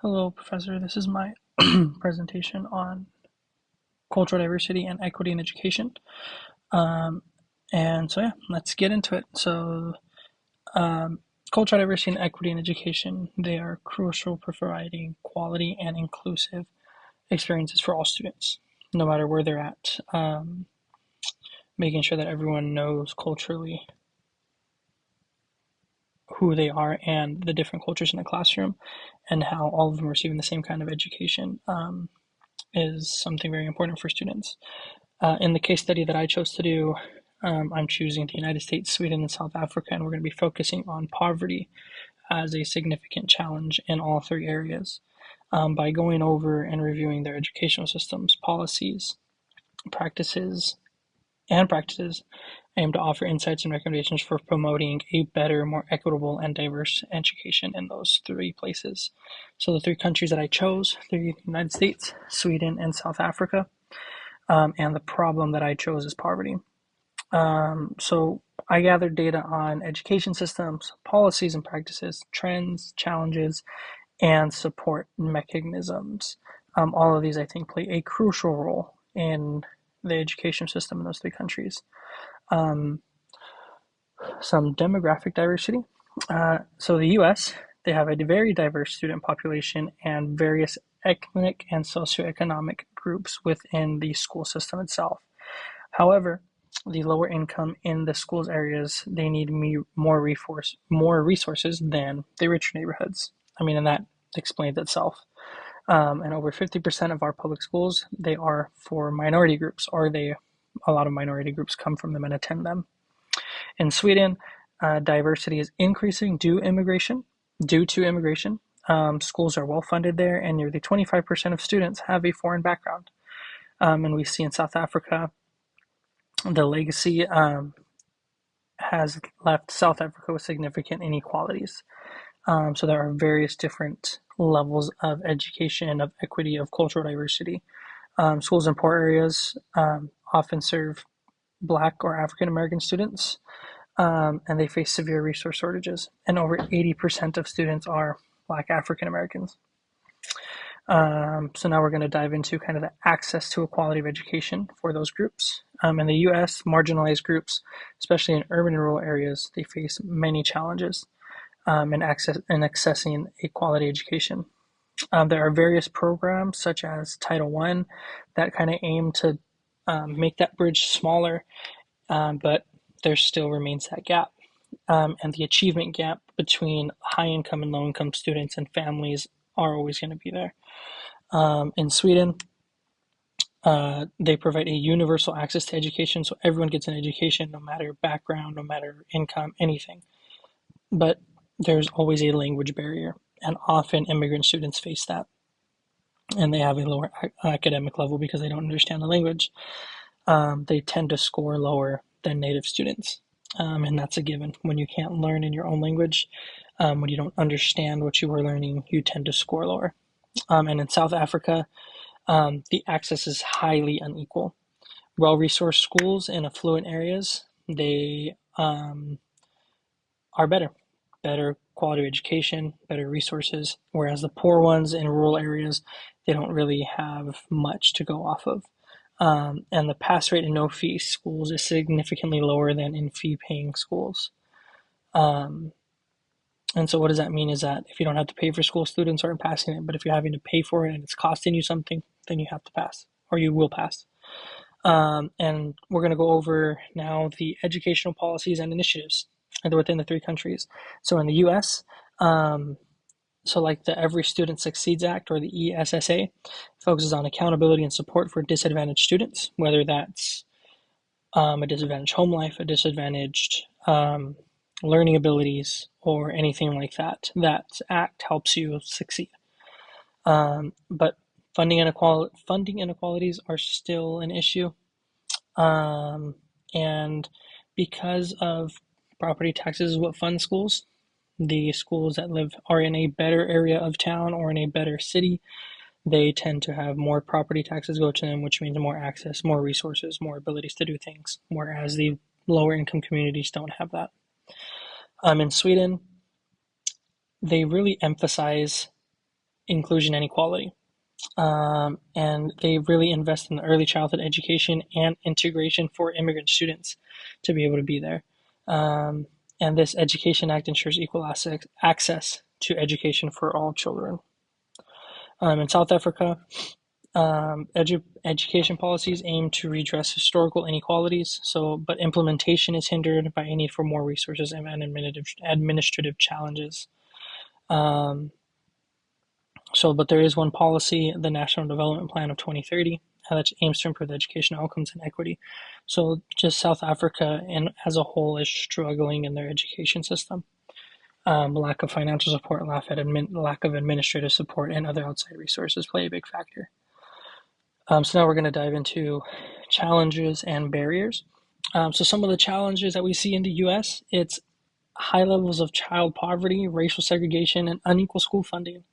Hello, Professor. This is my presentation on cultural diversity and equity in education. Um, yeah, let's get into it. Cultural diversity and equity in education, they are crucial for providing quality and inclusive experiences for all students, no matter where they're at. Making sure that everyone knows culturally who they are and the different cultures in the classroom and how all of them are receiving the same kind of education is something very important for students. In the case study that I chose to do, I'm choosing the United States, Sweden, and South Africa, and we're going to be focusing on poverty as a significant challenge in all three areas by going over and reviewing their educational systems, policies, practices, and practices aim to offer insights and recommendations for promoting a better, more equitable, and diverse education in those three places. So the three countries that I chose, the United States, Sweden, and South Africa. And the problem that I chose is poverty. So I gathered data on education systems, policies and practices, trends, challenges, and support mechanisms. All of these, I think, play a crucial role in the education system in those three countries. Some demographic diversity. So the US, they have a very diverse student population and various ethnic and socioeconomic groups within the school system itself. However, the lower income in the schools areas, they need more resources than the richer neighborhoods. And that explains itself. And over 50% of our public schools, they are for minority groups, or a lot of minority groups come from them and attend them. In Sweden, diversity is increasing due to immigration. Schools are well funded there, and nearly 25% of students have a foreign background. And we see in South Africa, the legacy has left South Africa with significant inequalities. So there are various different levels of education, of equity, of cultural diversity. Schools in poor areas often serve Black or African American students, and they face severe resource shortages. And over 80% of students are Black African Americans. So now we're going to dive into kind of the access to a quality of education for those groups. In the U.S., marginalized groups, especially in urban and rural areas, they face many challenges in accessing a quality education. There are various programs such as Title I that kind of aim to make that bridge smaller, but there still remains that gap. And the achievement gap between high income and low income students and families are always going to be there. In Sweden, they provide a universal access to education, so everyone gets an education, no matter background, no matter income, anything. But there's always a language barrier, and often immigrant students face that, and they have a lower academic level because they don't understand the language. They tend to score lower than native students, and that's a given. When you can't learn in your own language, when you don't understand what you are learning, you tend to score lower. And in South Africa, the access is highly unequal. Well-resourced schools in affluent areas, they are better quality education, better resources, whereas the poor ones in rural areas, they don't really have much to go off of. And the pass rate in no-fee schools is significantly lower than in fee-paying schools. And so what does that mean is that if you don't have to pay for school, students aren't passing it, but if you're having to pay for it and it's costing you something, then you have to pass, or you will pass. And we're going to go over now the educational policies and initiatives within the three countries. So in the US, like the Every Student Succeeds Act, or the ESSA, focuses on accountability and support for disadvantaged students, whether that's a disadvantaged home life, a disadvantaged learning abilities, or anything like that. That act helps you succeed. But funding inequalities are still an issue. And because of property taxes is what funds schools, the schools that are in a better area of town or in a better city, they tend to have more property taxes go to them, which means more access, more resources, more abilities to do things, whereas the lower income communities don't have that. In Sweden, they really emphasize inclusion and equality. And they really invest in the early childhood education and integration for immigrant students to be able to be there. Um, and this Education Act ensures equal access to education for all children. In South Africa, education policies aim to redress historical inequalities, but implementation is hindered by a need for more resources and administrative challenges. Um, but there is one policy, the National Development Plan of 2030, that aims to improve educational outcomes and equity. So just South Africa and as a whole is struggling in their education system. Lack of financial support, lack of administrative support, and other outside resources play a big factor. So now we're going to dive into challenges and barriers. So some of the challenges that we see in the U.S., it's high levels of child poverty, racial segregation, and unequal school funding.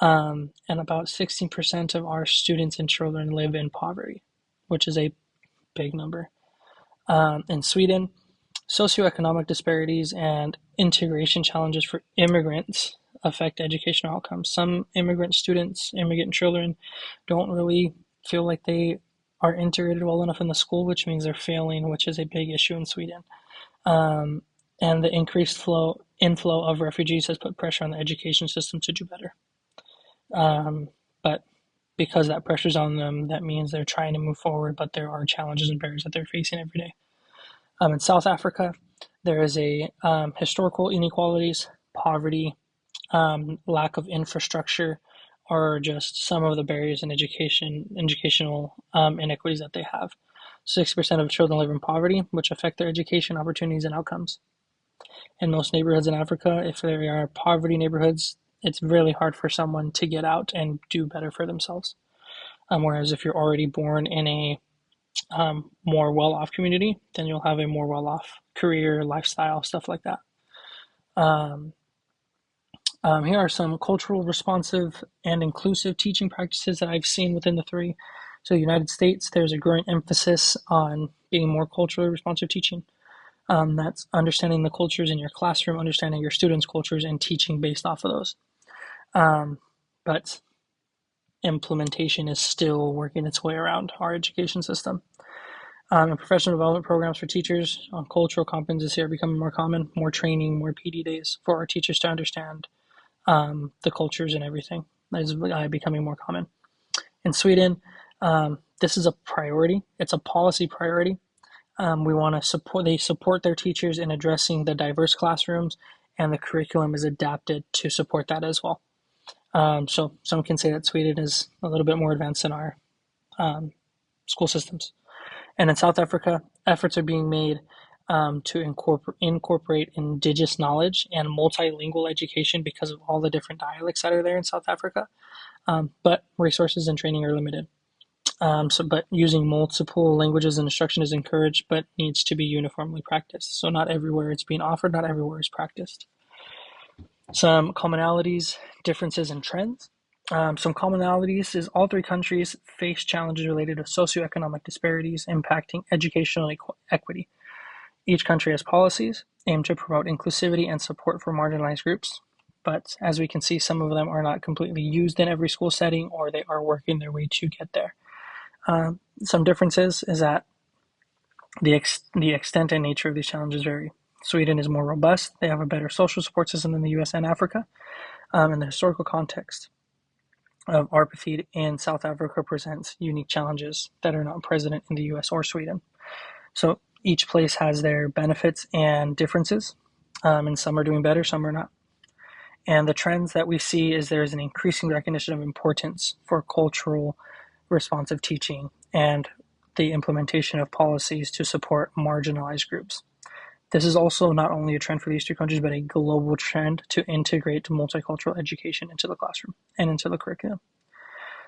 And about 16% of our students and children live in poverty, which is a big number. In Sweden, socioeconomic disparities and integration challenges for immigrants affect educational outcomes. Some immigrant children don't really feel like they are integrated well enough in the school, which means they're failing, which is a big issue in Sweden. And the increased inflow of refugees has put pressure on the education system to do better. But because that pressure's on them, that means they're trying to move forward, but there are challenges and barriers that they're facing every day. In South Africa, there is a historical inequalities, poverty, lack of infrastructure, or just some of the barriers in educational inequities that they have. 6% of children live in poverty, which affect their education opportunities and outcomes. In most neighborhoods in Africa, if there are poverty neighborhoods, it's really hard for someone to get out and do better for themselves. Whereas if you're already born in a more well-off community, then you'll have a more well-off career, lifestyle, stuff like that. Here are some cultural responsive and inclusive teaching practices that I've seen within the three. So United States, there's a growing emphasis on being more culturally responsive teaching. That's understanding the cultures in your classroom, understanding your students' cultures, and teaching based off of those. But implementation is still working its way around our education system. And professional development programs for teachers on cultural competency are becoming more common, more training, more PD days for our teachers to understand the cultures and everything. That is becoming more common. In Sweden, this is a priority. It's a policy priority. We want to they support their teachers in addressing the diverse classrooms, and the curriculum is adapted to support that as well. So some can say that Sweden is a little bit more advanced in our school systems. And in South Africa, efforts are being made to incorporate indigenous knowledge and multilingual education because of all the different dialects that are there in South Africa. But resources and training are limited. But using multiple languages and instruction is encouraged, but needs to be uniformly practiced. So not everywhere it's being offered, not everywhere it's practiced. Some commonalities, differences, and trends. Some commonalities is all three countries face challenges related to socioeconomic disparities impacting educational equity. Each country has policies aimed to promote inclusivity and support for marginalized groups, but as we can see, some of them are not completely used in every school setting, or they are working their way to get there. Some differences is that the extent and nature of these challenges vary. Sweden is more robust. They have a better social support system than the US and Africa. And the historical context of apartheid in South Africa presents unique challenges that are not present in the US or Sweden. So each place has their benefits and differences, and some are doing better, some are not. And the trends that we see is there is an increasing recognition of importance for cultural responsive teaching and the implementation of policies to support marginalized groups. This is also not only a trend for these two countries, but a global trend to integrate multicultural education into the classroom and into the curriculum.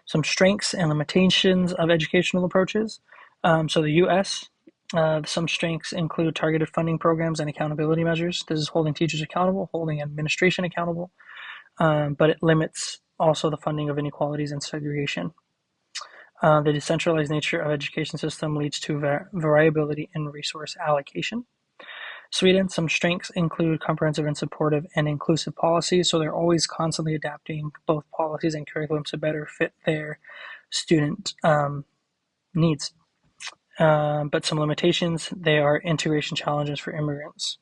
Some strengths and limitations of educational approaches. So the US, some strengths include targeted funding programs and accountability measures. This is holding teachers accountable, holding administration accountable, but it limits also the funding of inequalities and segregation. The decentralized nature of education system leads to variability in resource allocation. Sweden, some strengths include comprehensive and supportive and inclusive policies. So they're always constantly adapting both policies and curriculum to better fit their student needs. But some limitations, they are integration challenges for immigrants.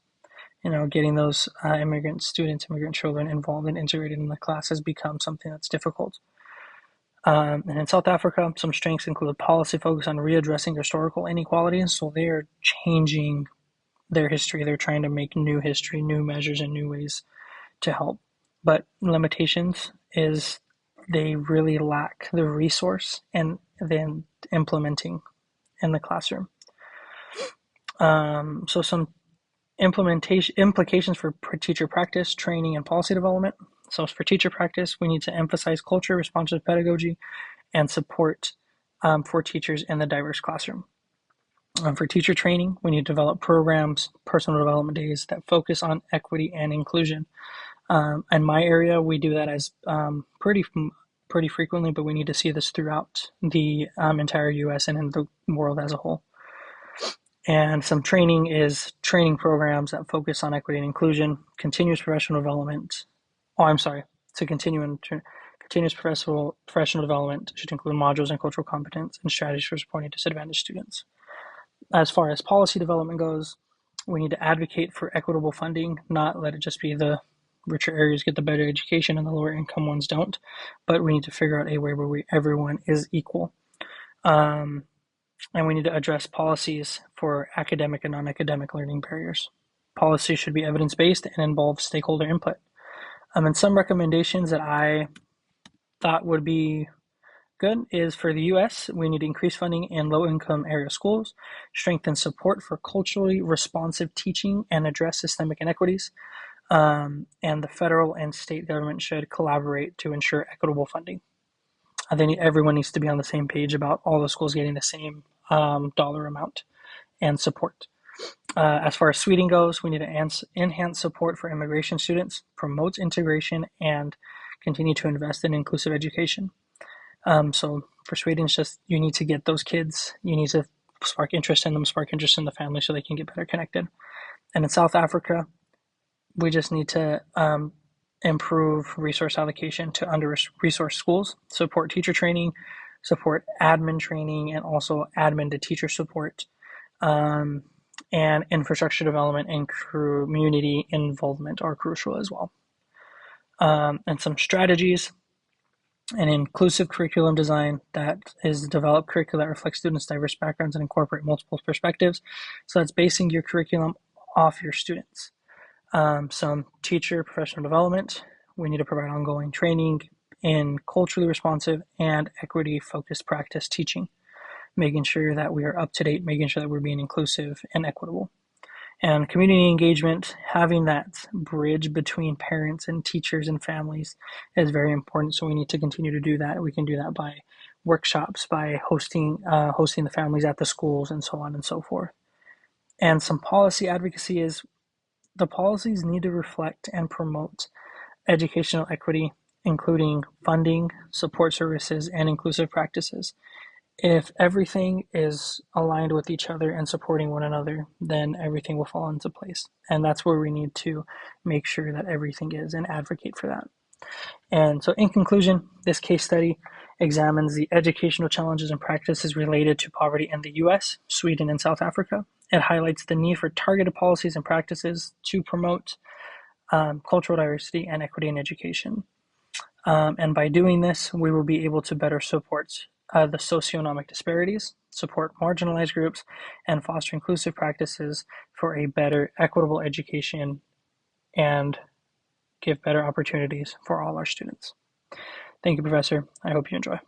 Getting those immigrant students, immigrant children involved and integrated in the class has become something that's difficult. And in South Africa, some strengths include policy focus on readdressing historical inequalities. So they are changing their history. They're trying to make new history, new measures, and new ways to help. But limitations is they really lack the resource and then implementing in the classroom. So some implications for teacher practice, training, and policy development. So for teacher practice, we need to emphasize culture, responsive pedagogy, and support for teachers in the diverse classroom. For teacher training, we need to develop programs, personal development days that focus on equity and inclusion. In my area, we do that as pretty frequently, but we need to see this throughout the entire U.S. and in the world as a whole. And some training is training programs that focus on equity and inclusion, continuous professional development. Continuous professional development should include modules and cultural competence and strategies for supporting disadvantaged students. As far as policy development goes, we need to advocate for equitable funding, not let it just be the richer areas get the better education and the lower income ones don't, but we need to figure out a way where everyone is equal. And we need to address policies for academic and non-academic learning barriers. Policy should be evidence-based and involve stakeholder input. And some recommendations that I thought would be good is for the U.S., we need to increase funding in low-income area schools, strengthen support for culturally responsive teaching, and address systemic inequities. And the federal and state government should collaborate to ensure equitable funding. I think everyone needs to be on the same page about all the schools getting the same dollar amount and support. As far as Sweden goes, we need to enhance support for immigration students, promote integration, and continue to invest in inclusive education. So for Sweden, it's just you need to get those kids, you need to spark interest in them, spark interest in the family so they can get better connected. And in South Africa, we just need to improve resource allocation to under-resourced schools, support teacher training, support admin training, and also admin to teacher support, and infrastructure development and community involvement are crucial as well. And some strategies, an inclusive curriculum design that is develop curricula that reflects students' diverse backgrounds and incorporate multiple perspectives. So that's basing your curriculum off your students. Some teacher professional development. We need to provide ongoing training in culturally responsive and equity-focused practice teaching, making sure that we are up to date, making sure that we're being inclusive and equitable. And community engagement, having that bridge between parents and teachers and families is very important. So we need to continue to do that. We can do that by workshops, by hosting the families at the schools, and so on and so forth. And some policy advocacy is the policies need to reflect and promote educational equity, including funding, support services, and inclusive practices. If everything is aligned with each other and supporting one another, then everything will fall into place. And that's where we need to make sure that everything is and advocate for that. And so in conclusion, this case study examines the educational challenges and practices related to poverty in the US, Sweden, and South Africa. It highlights the need for targeted policies and practices to promote cultural diversity and equity in education. And by doing this, we will be able to better support the socioeconomic disparities, support marginalized groups, and foster inclusive practices for a better equitable education and give better opportunities for all our students. Thank you, Professor. I hope you enjoy.